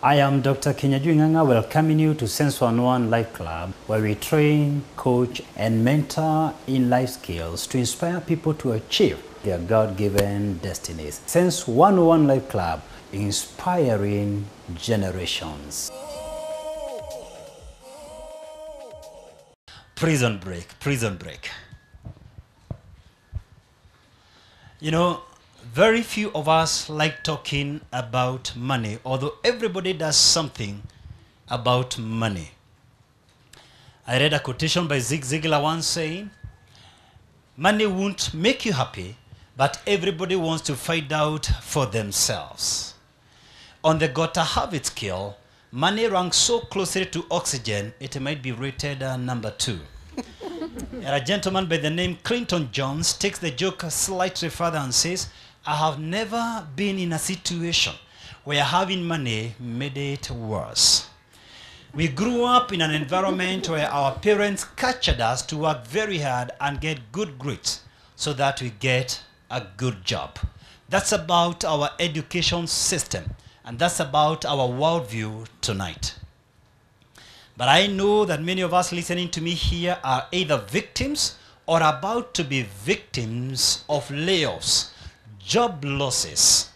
I am Dr. Kenyaju Nganga, welcoming you to Sense 101 Life Club, where we train, coach, and mentor in life skills to inspire people to achieve their God-given destinies. Sense 101 Life Club, inspiring generations. Prison break, prison break. You know, very few of us like talking about money, although everybody does something about money. I read a quotation by Zig Ziglar once saying, money won't make you happy, but everybody wants to find out for themselves. On the Gotta Have It scale, money ranks so closely to oxygen, it might be rated number 2. And a gentleman by the name Clinton Jones takes the joke slightly further and says, I have never been in a situation where having money made it worse. We grew up in an environment where our parents captured us to work very hard and get good grades so that we get a good job. That's about our education system, and that's about our worldview tonight. But I know that many of us listening to me here are either victims or about to be victims of layoffs, job losses,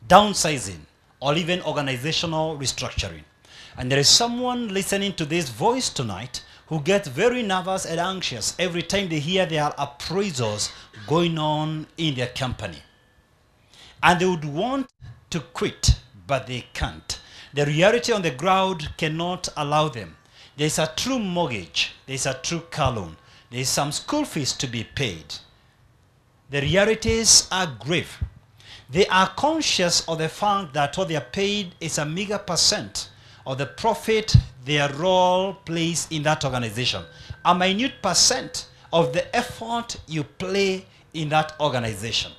downsizing, or even organizational restructuring. And there is someone listening to this voice tonight who gets very nervous and anxious every time they hear there are appraisals going on in their company. And they would want to quit, but they can't. The reality on the ground cannot allow them. There's a true mortgage, there's a true car loan, there's some school fees to be paid. The realities are grave. They are conscious of the fact that what they are paid is a meager percent of the profit their role plays in that organization. A minute percent of the effort you play in that organization.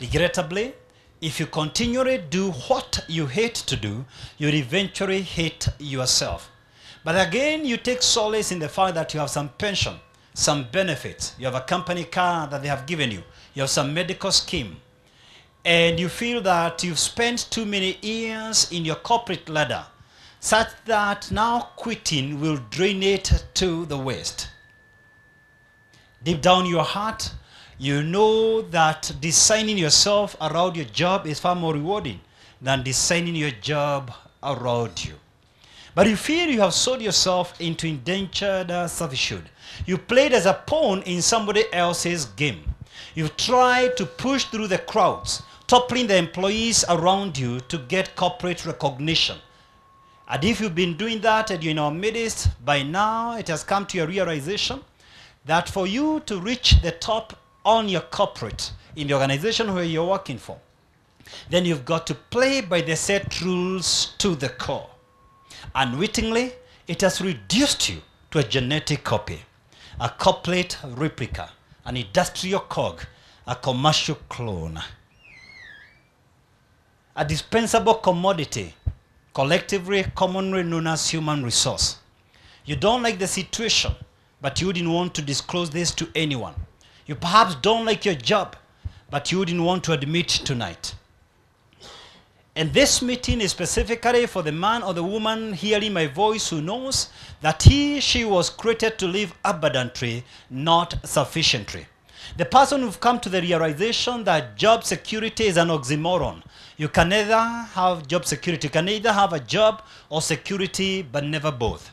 Regrettably, if you continually do what you hate to do, you'll eventually hate yourself. But again, you take solace in the fact that you have some pension, some benefits. You have a company car that they have given you. You have some medical scheme. And you feel that you've spent too many years in your corporate ladder, such that now quitting will drain it to the waste. Deep down your heart, you know that designing yourself around your job is far more rewarding than designing your job around you. But you feel you have sold yourself into indentured servitude. You played as a pawn in somebody else's game. You've tried to push through the crowds, toppling the employees around you to get corporate recognition. And if you've been doing that and you're in our midst, by now it has come to your realization that for you to reach the top on your corporate, in the organization where you're working for, then you've got to play by the set rules to the core. Unwittingly, it has reduced you to a genetic copy, a corporate replica, an industrial cog, a commercial clone, a dispensable commodity, collectively commonly known as human resource. You don't like the situation, but you wouldn't want to disclose this to anyone. You perhaps don't like your job, but you wouldn't want to admit tonight. And this meeting is specifically for the man or the woman hearing my voice who knows that she was created to live abundantly, not sufficiently. The person who've come to the realization that job security is an oxymoron. You can neither have job security, you can either have a job or security, but never both.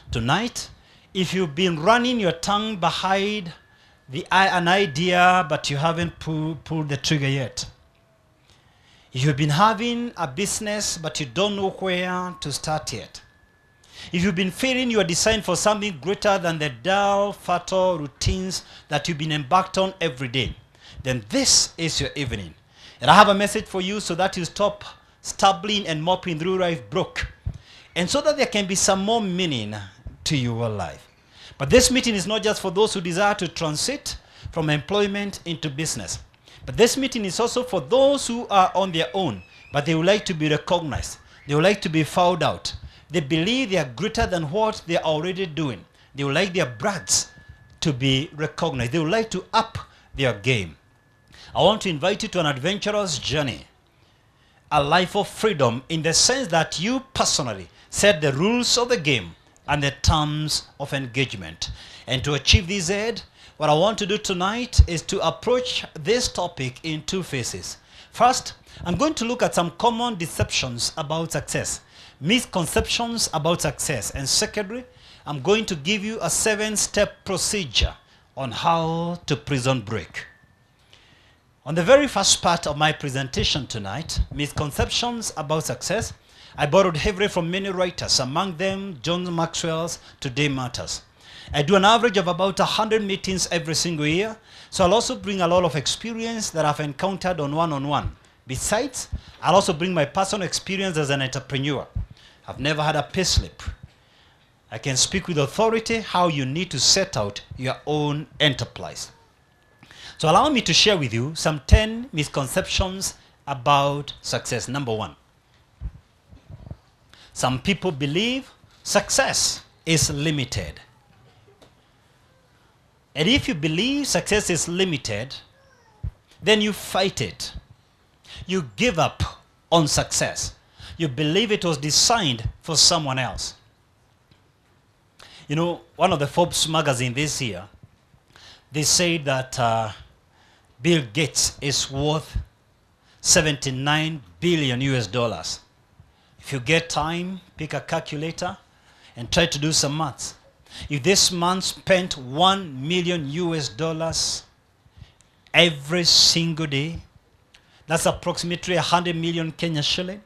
Tonight, if you've been running your tongue behind an idea, but you haven't pulled the trigger yet. If you've been having a business, but you don't know where to start yet. If you've been feeling you are designed for something greater than the dull, fatal routines that you've been embarked on every day, then this is your evening. And I have a message for you so that you stop stumbling and mopping through life broke. And so that there can be some more meaning to your life. But this meeting is not just for those who desire to transit from employment into business. But this meeting is also for those who are on their own, but they would like to be recognized. They would like to be found out. They believe they are greater than what they are already doing. They would like their brags to be recognized. They would like to up their game. I want to invite you to an adventurous journey a life of freedom in the sense that you personally set the rules of the game and the terms of engagement. And to achieve this end, what I want to do tonight is to approach this topic in two phases. First, I'm going to look at some common deceptions about success, misconceptions about success. And secondly, I'm going to give you a 7-step procedure on how to prison break. On the very first part of my presentation tonight, misconceptions about success, I borrowed heavily from many writers, among them John Maxwell's Today Matters. I do an average of about 100 meetings every single year, so I'll also bring a lot of experience that I've encountered on one-on-one. Besides, I'll also bring my personal experience as an entrepreneur. I've never had a pay slip. I can speak with authority how you need to set out your own enterprise. So allow me to share with you some 10 misconceptions about success. Number 1. Some people believe success is limited. And if you believe success is limited, then you fight it. You give up on success. You believe it was designed for someone else. You know, one of the Forbes magazine this year, they say that Bill Gates is worth 79 billion US dollars. If you get time, pick a calculator and try to do some maths. If this man spent 1 million US dollars every single day, that's approximately 100 million Kenya shilling.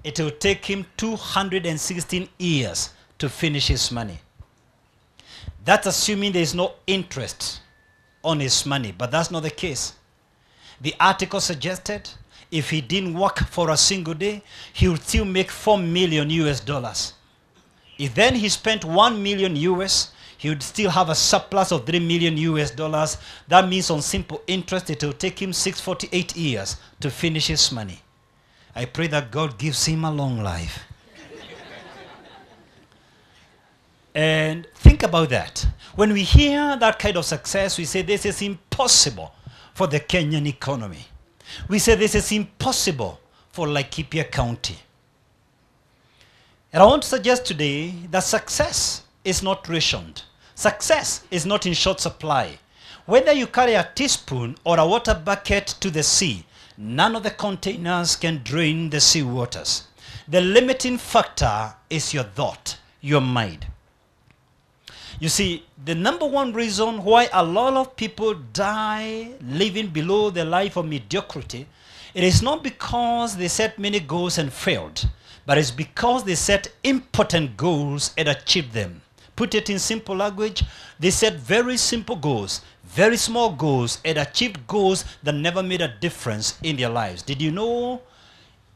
It will take him 216 years to finish his money. That's assuming there is no interest on his money, but that's not the case. The article suggested if he didn't work for a single day, he would still make 4 million US dollars. If then he spent 1 million US, he would still have a surplus of 3 million US dollars. That means on simple interest, it will take him 648 years to finish his money. I pray that God gives him a long life. And think about that. When we hear that kind of success, we say this is impossible for the Kenyan economy. We say this is impossible for Laikipia County. And I want to suggest today that success is not rationed. Success is not in short supply. Whether you carry a teaspoon or a water bucket to the sea, none of the containers can drain the sea waters. The limiting factor is your thought, your mind. You see, the number one reason why a lot of people die living below the life of mediocrity, it is not because they set many goals and failed, but it's because they set impotent goals and achieved them. Put it in simple language, they set very simple goals, very small goals, and achieved goals that never made a difference in their lives. Did you know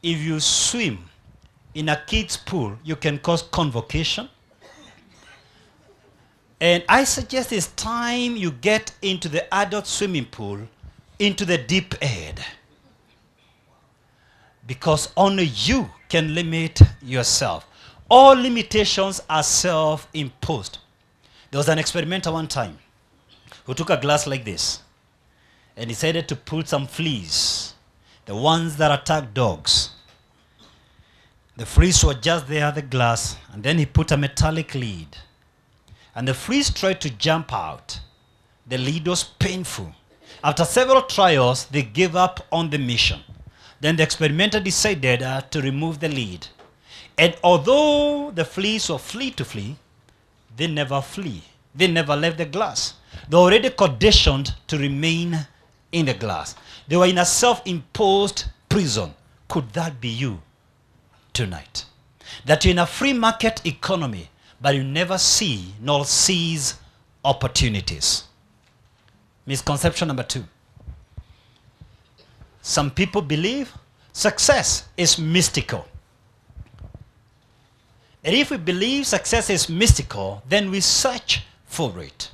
if you swim in a kid's pool, you can cause convocation? And I suggest it's time you get into the adult swimming pool, into the deep end. Because only you can limit yourself. All limitations are self-imposed. There was an experimenter one time who took a glass like this and decided to put some fleas, the ones that attack dogs. The fleas were just there at the glass, and then he put a metallic lid. And the fleas tried to jump out. The lid was painful. After several trials, they gave up on the mission. Then the experimenter decided to remove the lid. And although the fleas were free to flee, they never flee. They never left the glass. They were already conditioned to remain in the glass. They were in a self-imposed prison. Could that be you tonight? That you're in a free market economy, but you never see nor seize opportunities. Misconception number 2. Some people believe success is mystical. And if we believe success is mystical, then we search for it.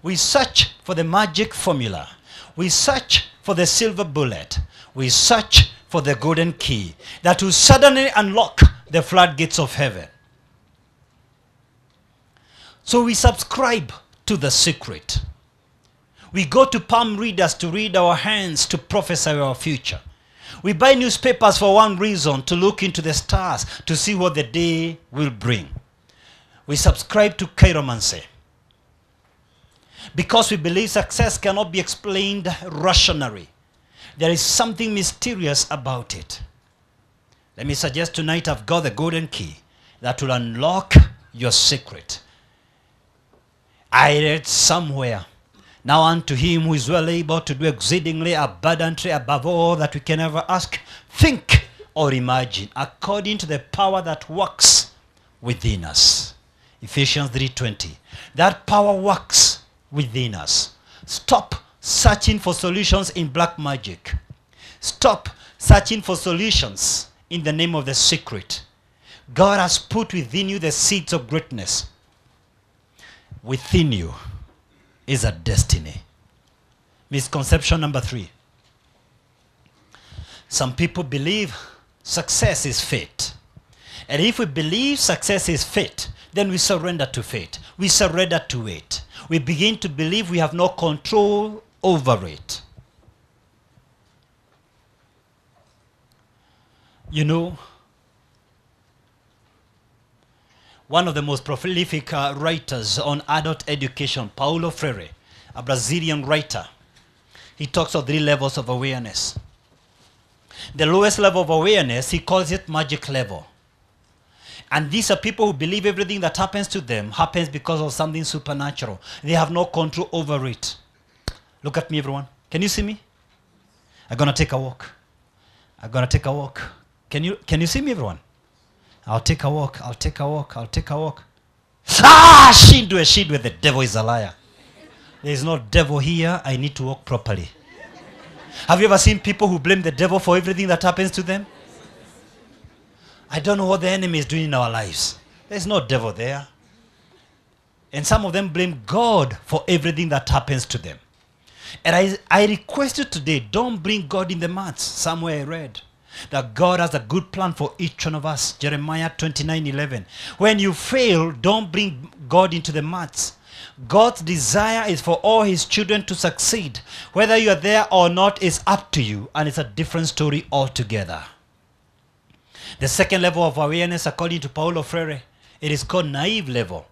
We search for the magic formula. We search for the silver bullet. We search for the golden key that will suddenly unlock the floodgates of heaven. So we subscribe to the secret. We go to palm readers to read our hands to prophesy our future. We buy newspapers for one reason, to look into the stars, to see what the day will bring. We subscribe to chiromancy because we believe success cannot be explained rationally. There is something mysterious about it. Let me suggest tonight I've got the golden key that will unlock your secret. I read somewhere, now unto him who is well able to do exceedingly abundantly above all that we can ever ask, think, or imagine, according to the power that works within us. Ephesians 3:20. That power works within us. Stop searching for solutions in black magic. Stop searching for solutions in the name of the secret. God has put within you the seeds of greatness. Within you is a destiny. Misconception number 3. Some people believe success is fate. And if we believe success is fate, then we surrender to fate. We surrender to it. We begin to believe we have no control over it. You know, one of the most prolific writers on adult education, Paulo Freire, a Brazilian writer, he talks of 3 levels of awareness. The lowest level of awareness, he calls it magic level. And these are people who believe everything that happens to them happens because of something supernatural. They have no control over it. Look at me, everyone. Can you see me? I'm going to take a walk. I'm going to take a walk. Can you see me, everyone? I'll take a walk. I'll take a walk. I'll take a walk. Ah, shindwe. The devil is a liar. There is no devil here. I need to walk properly. Have you ever seen people who blame the devil for everything that happens to them? I don't know what the enemy is doing in our lives. There's no devil there. And some of them blame God for everything that happens to them. And I request you today, don't bring God in the maths. Somewhere I read that God has a good plan for each one of us. Jeremiah 29:11. When you fail, don't bring God into the maths. God's desire is for all his children to succeed. Whether you are there or not is up to you, and it's a different story altogether. The second level of awareness, according to Paulo Freire, it is called naive level.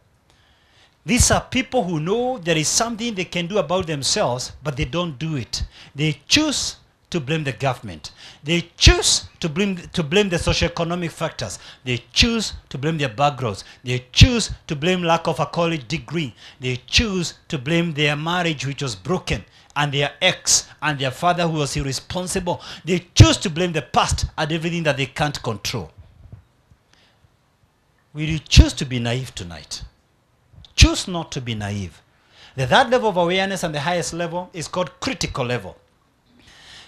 These are people who know there is something they can do about themselves, but they don't do it. They choose to blame the government. They choose to blame the socioeconomic factors. They choose to blame their backgrounds. They choose to blame lack of a college degree. They choose to blame their marriage which was broken, and their ex, and their father who was irresponsible. They choose to blame the past and everything that they can't control. Will you choose to be naive tonight? Choose not to be naive. The third level of awareness and the highest level is called critical level.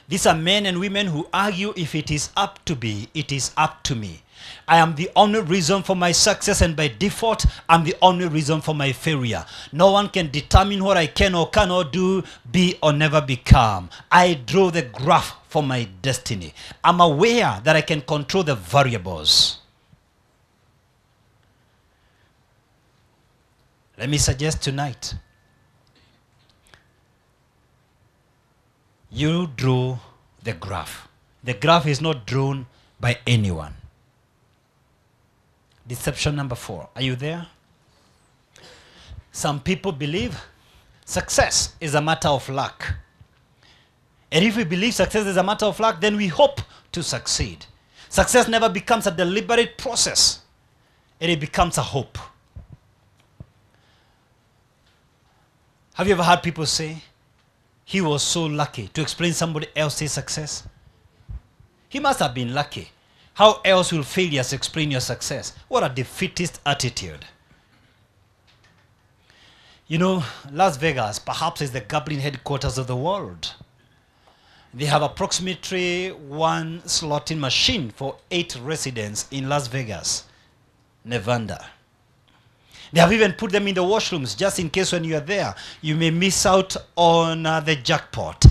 These are men and women who argue, if it is up to be, it is up to me. I am the only reason for my success, and by default, I'm the only reason for my failure. No one can determine what I can or cannot do, be or never become. I draw the graph for my destiny. I'm aware that I can control the variables. Let me suggest tonight, you draw the graph. The graph is not drawn by anyone. Deception number 4. Are you there? Some people believe success is a matter of luck. And if we believe success is a matter of luck, then we hope to succeed. Success never becomes a deliberate process, and it becomes a hope. Have you ever heard people say, he was so lucky, to explain somebody else's success? He must have been lucky. How else will failures explain your success? What a defeatist attitude. You know, Las Vegas perhaps is the gambling headquarters of the world. They have approximately 1 slotting machine for 8 residents in Las Vegas, Nevada. They have even put them in the washrooms just in case when you are there, you may miss out on the jackpot.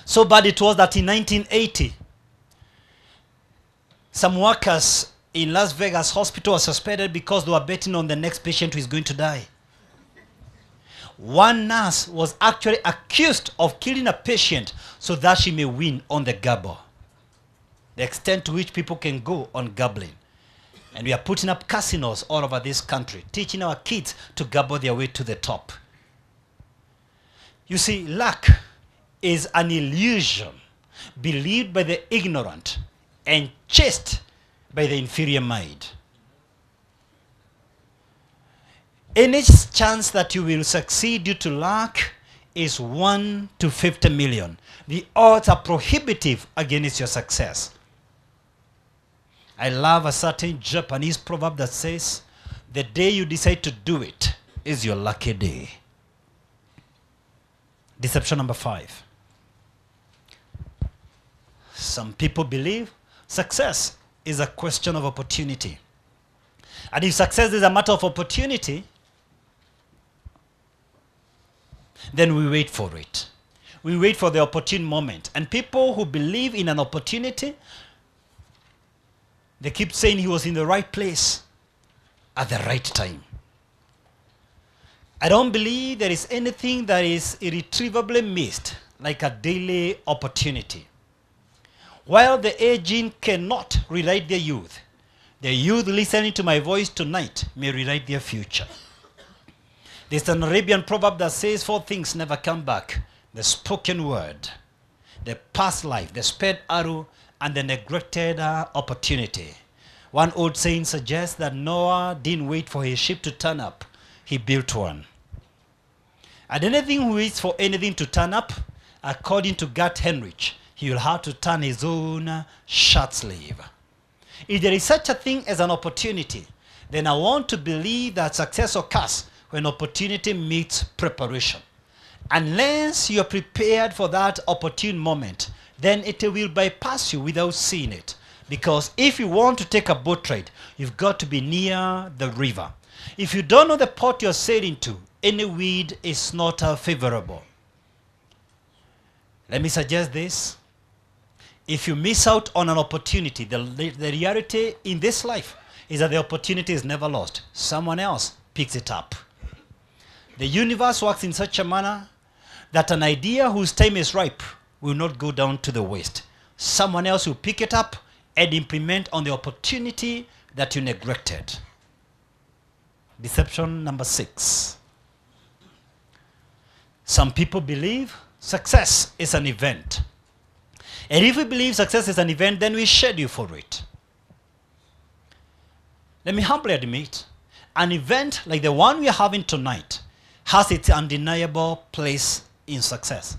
So bad it was that in 1980, some workers in Las Vegas hospital were suspended because they were betting on the next patient who is going to die. One nurse was actually accused of killing a patient so that she may win on the gabble. The extent to which people can go on gambling. And we are putting up casinos all over this country, teaching our kids to gamble their way to the top. You see, luck is an illusion believed by the ignorant and chased by the inferior mind. Any chance that you will succeed due to luck is 1 to 50 million. The odds are prohibitive against your success. I love a certain Japanese proverb that says, the day you decide to do it is your lucky day. Deception number 5. Some people believe success is a question of opportunity. And if success is a matter of opportunity, then we wait for it. We wait for the opportune moment. And people who believe in an opportunity, they keep saying he was in the right place at the right time. I don't believe there is anything that is irretrievably missed like a daily opportunity. While the aging cannot rewrite their youth, the youth listening to my voice tonight may rewrite their future. There's an Arabian proverb that says 4 things never come back: the spoken word, the past life, the sped arrow, and the neglected opportunity. One old saying suggests that Noah didn't wait for his ship to turn up. He built one. And anything who waits for anything to turn up, according to Gert Henrich, he will have to turn his own shirt sleeve. If there is such a thing as an opportunity, then I want to believe that success occurs when opportunity meets preparation. Unless you are prepared for that opportune moment, then it will bypass you without seeing it. Because if you want to take a boat ride, you've got to be near the river. If you don't know the port you're sailing to, any wind is not favorable. Let me suggest this. If you miss out on an opportunity, the reality in this life is that the opportunity is never lost. Someone else picks it up. The universe works in such a manner that an idea whose time is ripe will not go down to the waste. Someone else will pick it up and implement on the opportunity that you neglected. Deception number 6. Some people believe success is an event. And if we believe success is an event, then we schedule for it. Let me humbly admit, an event like the one we are having tonight has its undeniable place in success.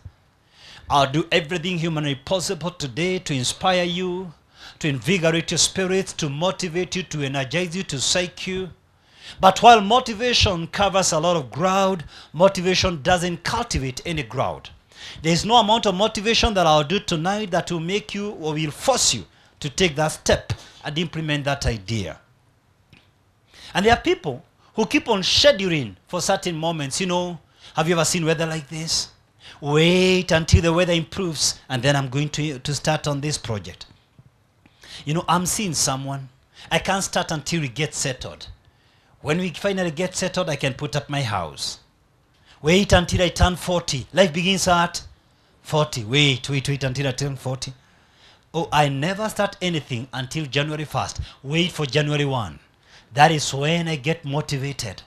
I'll do everything humanly possible today to inspire you, to invigorate your spirit, to motivate you, to energize you, to psych you. But while motivation covers a lot of ground, motivation doesn't cultivate any ground. There is no amount of motivation that I'll do tonight that will make you or will force you to take that step and implement that idea. And there are people who keep on scheduling for certain moments. You know, have you ever seen weather like this? Wait until the weather improves and then I'm going to start on this project. You know, I'm seeing someone. I can't start until we get settled. When we finally get settled, I can put up my house. Wait until I turn 40. Life begins at 40. Wait until I turn 40. Oh, I never start anything until January 1st. Wait for January 1. That is when I get motivated.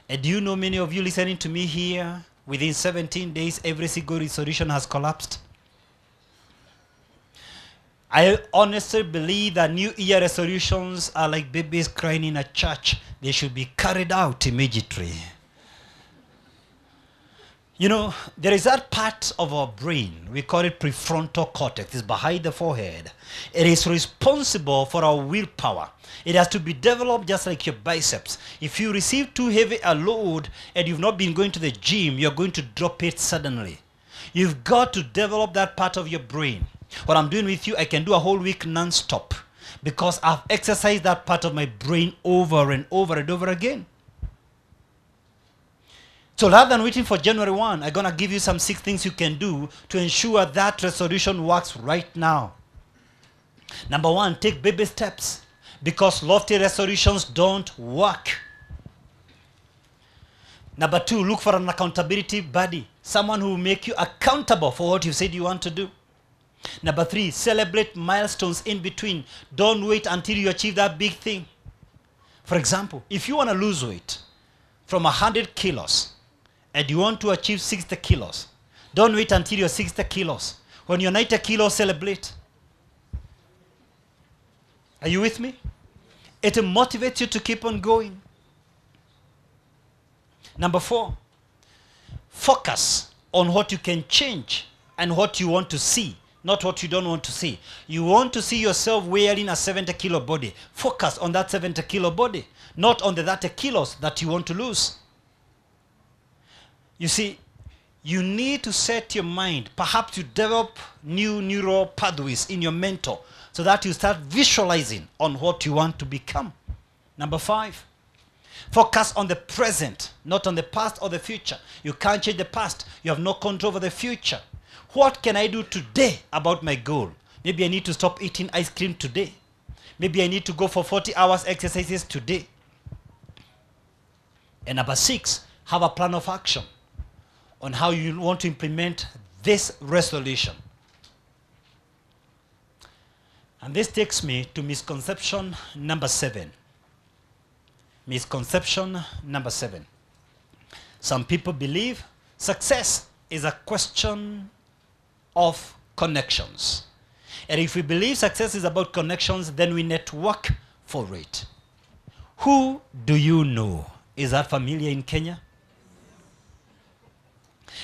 And do you know, many of you listening to me here, within 17 days, every single resolution has collapsed? I honestly believe that New Year resolutions are like babies crying in a church. They should be carried out immediately. You know, there is that part of our brain, we call it prefrontal cortex. It's behind the forehead. It is responsible for our willpower. It has to be developed just like your biceps. If you receive too heavy a load and you've not been going to the gym, you're going to drop it suddenly. You've got to develop that part of your brain. What I'm doing with you, I can do a whole week non-stop because I've exercised that part of my brain over and over and over again. So rather than waiting for January 1, I'm going to give you some 6 things you can do to ensure that resolution works right now. Number 1, take baby steps, because lofty resolutions don't work. Number 2, look for an accountability buddy. Someone who will make you accountable for what you said you want to do. Number 3, celebrate milestones in between. Don't wait until you achieve that big thing. For example, if you want to lose weight from 100 kilos and you want to achieve 60 kilos, don't wait until you're 60 kilos. When you're 90 kilos, celebrate. Are you with me? It motivates you to keep on going. Number 4, focus on what you can change and what you want to see, not what you don't want to see. You want to see yourself wearing a 70 kilo body. Focus on that 70 kilo body, not on the 30 kilos that you want to lose. You see, you need to set your mind. Perhaps you develop new neural pathways in your mental so that you start visualizing on what you want to become. Number 5, focus on the present, not on the past or the future. You can't change the past. You have no control over the future. What can I do today about my goal? Maybe I need to stop eating ice cream today. Maybe I need to go for 40 hours exercises today. And number 6, have a plan of action on how you want to implement this resolution. And this takes me to misconception number 7. Misconception number 7. Some people believe success is a question of connections. And if we believe success is about connections, then we network for it. Who do you know? Is that familiar in Kenya?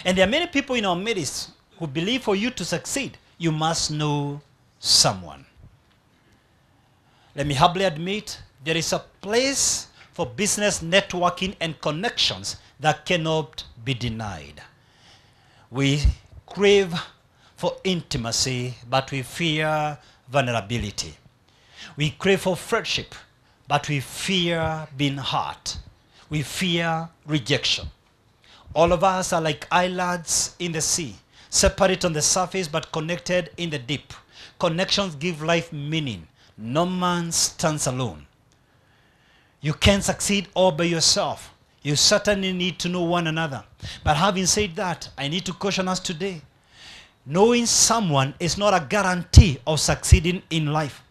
And there are many people in our midst who believe for you to succeed, you must know someone. Let me humbly admit, there is a place for business networking and connections that cannot be denied. We crave for intimacy, but we fear vulnerability. We crave for friendship, but we fear being hurt. We fear rejection. All of us are like islands in the sea, separate on the surface but connected in the deep. Connections give life meaning. No man stands alone. You can't succeed all by yourself. You certainly need to know one another. But having said that, I need to caution us today. Knowing someone is not a guarantee of succeeding in life.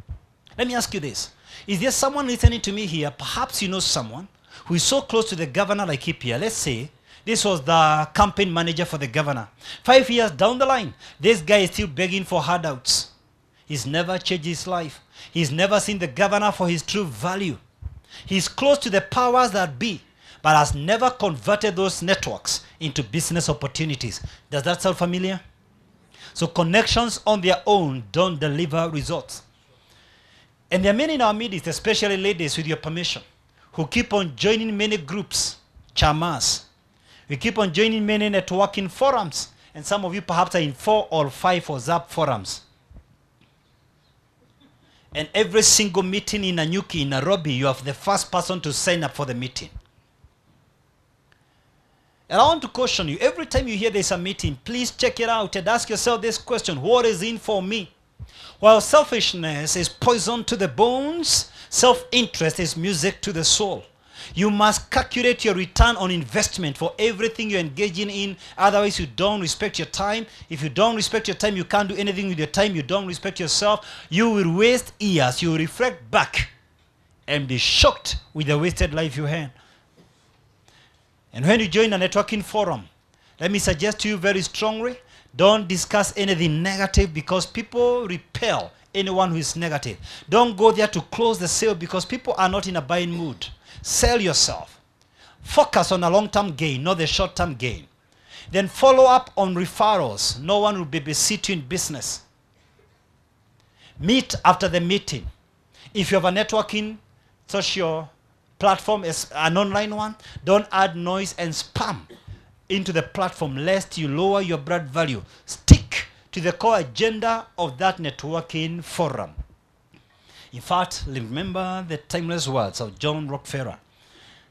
Let me ask you this. Is there someone listening to me here? Perhaps you know someone who is so close to the governor like here. Let's say this was the campaign manager for the governor. 5 years down the line, this guy is still begging for handouts. He's never changed his life. He's never seen the governor for his true value. He's close to the powers that be, but has never converted those networks into business opportunities. Does that sound familiar? So connections on their own don't deliver results. And there are many in our midst, especially ladies, with your permission, who keep on joining many groups, chamas. We keep on joining many networking forums. And some of you perhaps are in 4 or 5 WhatsApp forums. And every single meeting in Nanyuki, in Nairobi, you have the first person to sign up for the meeting. And I want to caution you, every time you hear there's a meeting, please check it out and ask yourself this question: what is in for me? While selfishness is poison to the bones, self-interest is music to the soul. You must calculate your return on investment for everything you're engaging in. Otherwise, you don't respect your time. If you don't respect your time, you can't do anything with your time. You don't respect yourself. You will waste years. You will reflect back and be shocked with the wasted life you had. And when you join a networking forum, let me suggest to you very strongly, don't discuss anything negative because people repel anyone who is negative. Don't go there to close the sale because people are not in a buying mood. Sell yourself. Focus on a long-term gain, not the short-term gain. Then follow up on referrals. No one will babysit you in business. Meet after the meeting. If you have a networking social platform, as an online one, don't add noise and spam into the platform lest you lower your brand value. Stick to the core agenda of that networking forum. In fact, remember the timeless words of John Rockefeller.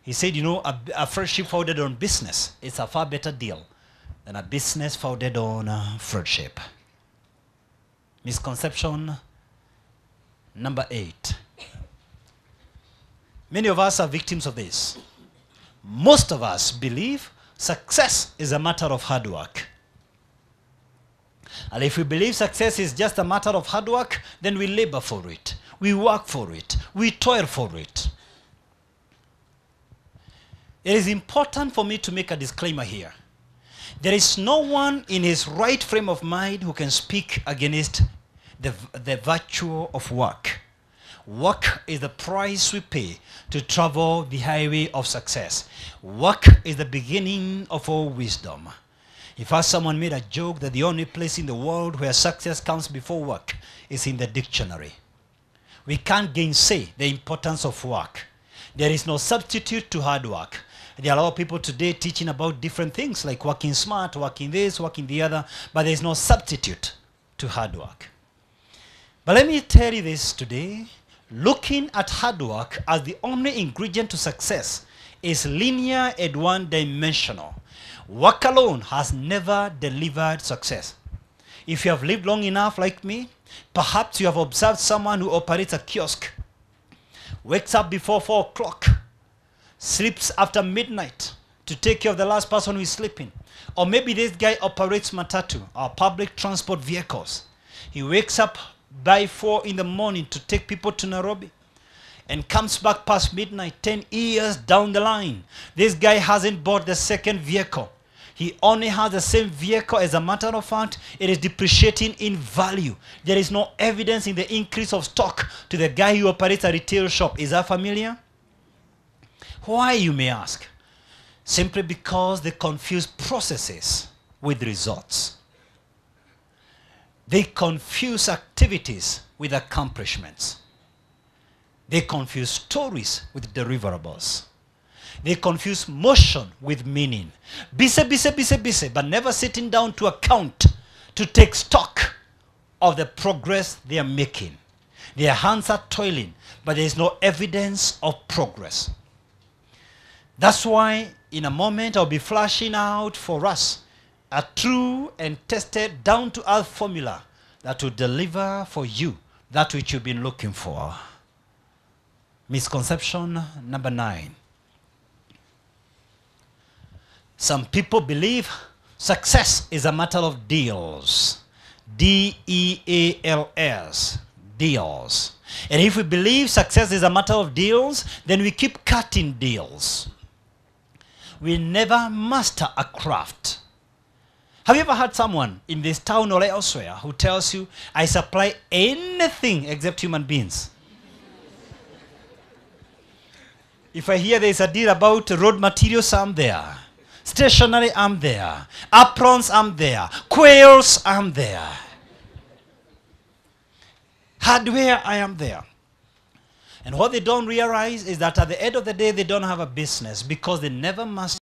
He said, you know, a friendship founded on business is a far better deal than a business founded on friendship. Misconception number 8. Many of us are victims of this. Most of us believe success is a matter of hard work. And if we believe success is just a matter of hard work, then we labor for it. We work for it. We toil for it. It is important for me to make a disclaimer here. There is no one in his right frame of mind who can speak against the virtue of work. Work is the price we pay to travel the highway of success. Work is the beginning of all wisdom. In fact, someone made a joke that the only place in the world where success comes before work is in the dictionary. We can't gainsay the importance of work. There is no substitute to hard work. There are a lot of people today teaching about different things like working smart, working this, working the other, but there is no substitute to hard work. But let me tell you this today. Looking at hard work as the only ingredient to success is linear and one-dimensional. Work alone has never delivered success. If you have lived long enough like me, perhaps you have observed someone who operates a kiosk, wakes up before 4 o'clock, sleeps after midnight to take care of the last person who is sleeping. Or maybe this guy operates matatu or public transport vehicles. He wakes up by 4 in the morning to take people to Nairobi and comes back past midnight. 10 years down the line, this guy hasn't bought the second vehicle. He only has the same vehicle. As a matter of fact, it is depreciating in value. There is no evidence in the increase of stock to the guy who operates a retail shop. Is that familiar? Why, you may ask? Simply because they confuse processes with results. They confuse activities with accomplishments. They confuse stories with deliverables. They confuse motion with meaning. Busy, busy, busy, busy, but never sitting down to account, to take stock of the progress they are making. Their hands are toiling, but there is no evidence of progress. That's why in a moment I'll be flashing out for us a true and tested down-to-earth formula that will deliver for you that which you've been looking for. Misconception number 9. Some people believe success is a matter of deals. D-E-A-L-S. Deals. And if we believe success is a matter of deals, then we keep cutting deals. We never master a craft. Have you ever had someone in this town or elsewhere who tells you, I supply anything except human beings? If I hear there is a deal about road materials, I'm there. Stationery, I'm there. Aprons, I'm there. Quails, I'm there. Hardware, I am there. And what they don't realize is that at the end of the day, they don't have a business because they never master